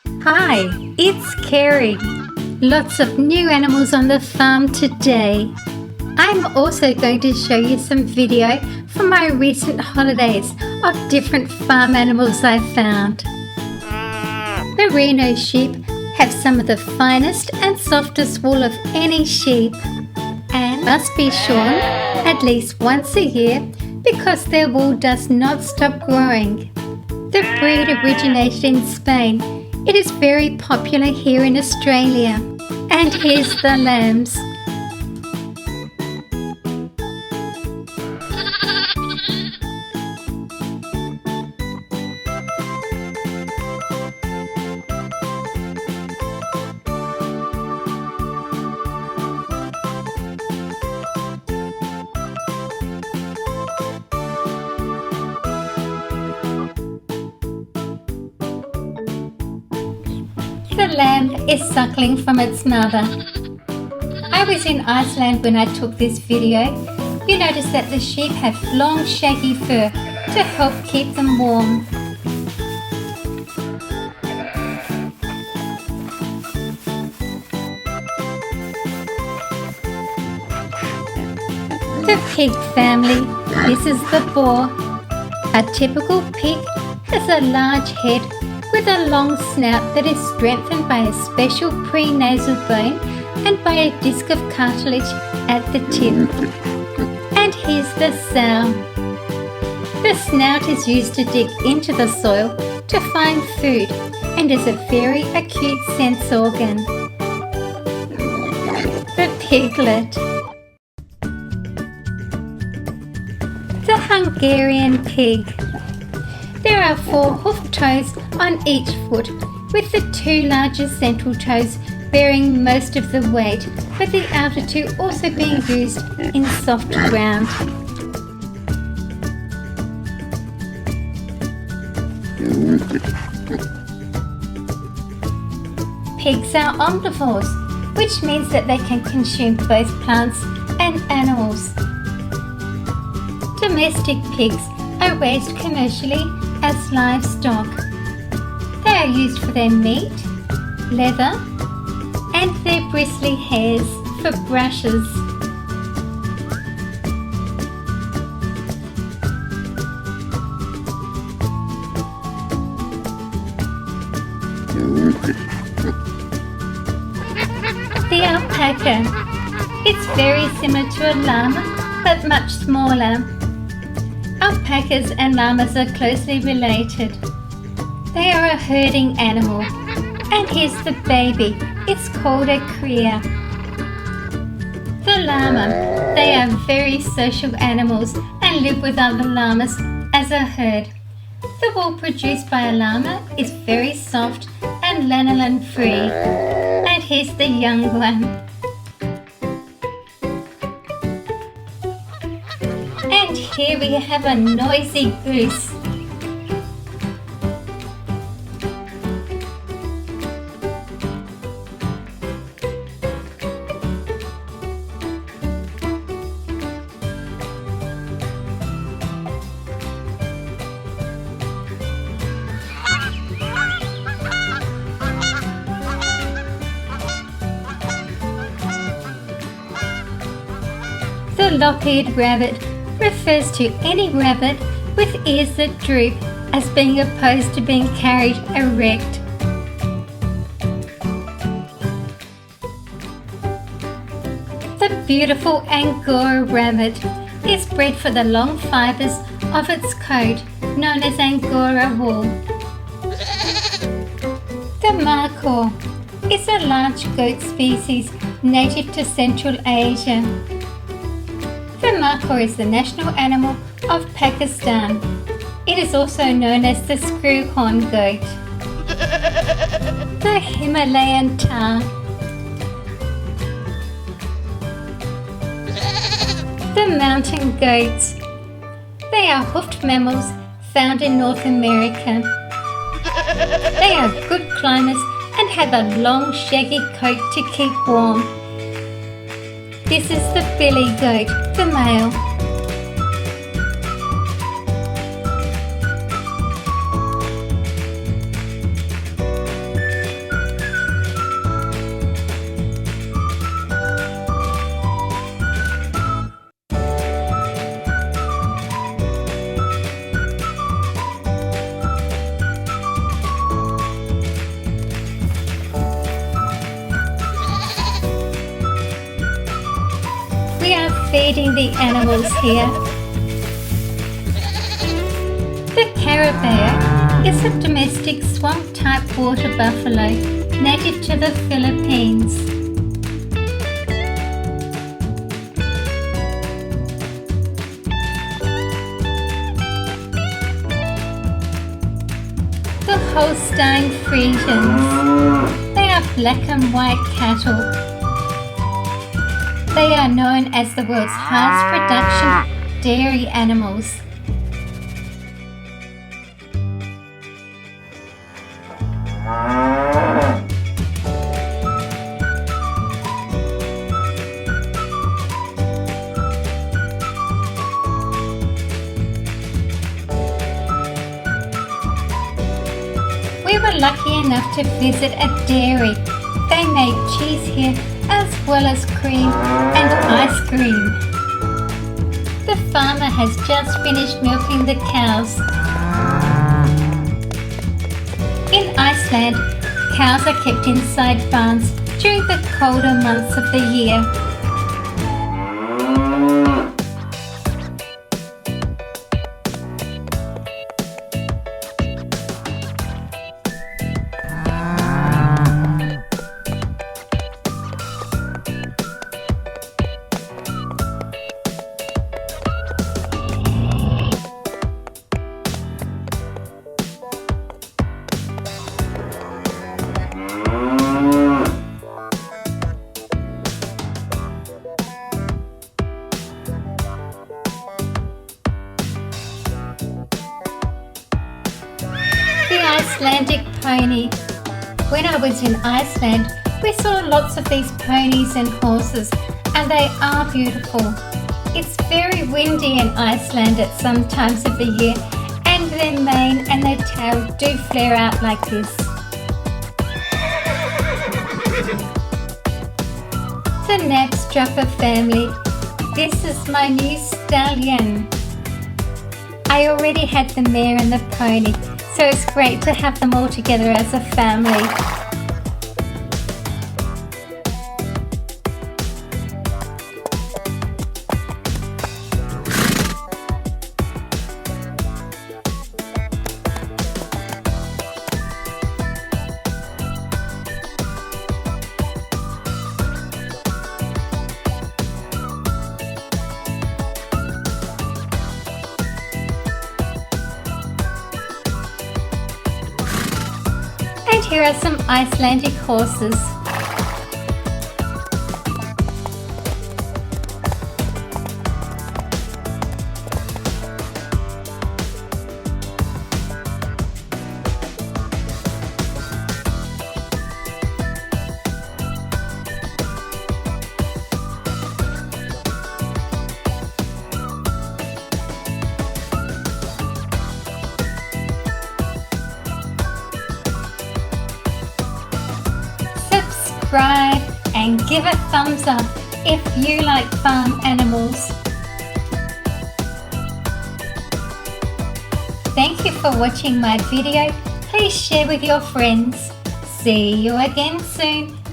Hi, it's Kerry. Lots of new animals on the farm today. I'm also going to show you some video from my recent holidays of different farm animals I found. Merino sheep have some of the finest and softest wool of any sheep and must be shorn at least once a year because their wool does not stop growing. The breed originated in Spain. It is very popular here in Australia. And here's the lambs. The lamb is suckling from its mother. I was in Iceland when I took this video. You notice that the sheep have long shaggy fur to help keep them warm. The pig family. This is the boar. A typical pig has a large head with a long snout that is strengthened by a special prenasal bone and by a disc of cartilage at the tip. And here's the sow. The snout is used to dig into the soil to find food and is a very acute sense organ. The piglet. The Hungarian pig. There are 4 hoofed toes on each foot, with the 2 largest central toes bearing most of the weight, but the outer 2 also being used in soft ground. Pigs are omnivores, which means that they can consume both plants and animals. Domestic pigs are raised commercially as livestock. They are used for their meat, leather, and their bristly hairs for brushes. The alpaca. It's very similar to a llama, but much smaller. Alpacas and llamas are closely related. They are a herding animal. And here's the baby. It's called a cria. The llama. They are very social animals and live with other llamas as a herd. The wool produced by a llama is very soft and lanolin free. And here's the young one. And here we have a noisy goose. The lop-eared rabbit refers to any rabbit with ears that droop as being opposed to being carried erect. The beautiful Angora rabbit is bred for the long fibres of its coat, known as Angora wool. The markhor is a large goat species native to Central Asia. The markhor is the national animal of Pakistan. It is also known as the screwhorn goat. The Himalayan tahr. The mountain goats. They are hoofed mammals found in North America. They are good climbers and have a long shaggy coat to keep warm. This is the billy goat, the male. feeding the animals here. The carabao is a domestic swamp-type water buffalo native to the Philippines. The Holstein Friesians. They are black and white cattle. They are known as the world's highest production dairy animals. We were lucky enough to visit a dairy. They make cheese here as well as cream and ice cream. The farmer has just finished milking the cows. In Iceland, cows are kept inside barns during the colder months of the year. The Icelandic pony. When I was in Iceland, we saw lots of these ponies and horses, and they are beautiful. It's very windy in Iceland at some times of the year, and their mane and their tail do flare out like this. The Knabstrupper family. This is my new stallion. I already had the mare and the pony, so it's great to have them all together as a family. And here are some Icelandic horses. Subscribe and give a thumbs up if you like farm animals. Thank you for watching my video. Please share with your friends. See you again soon.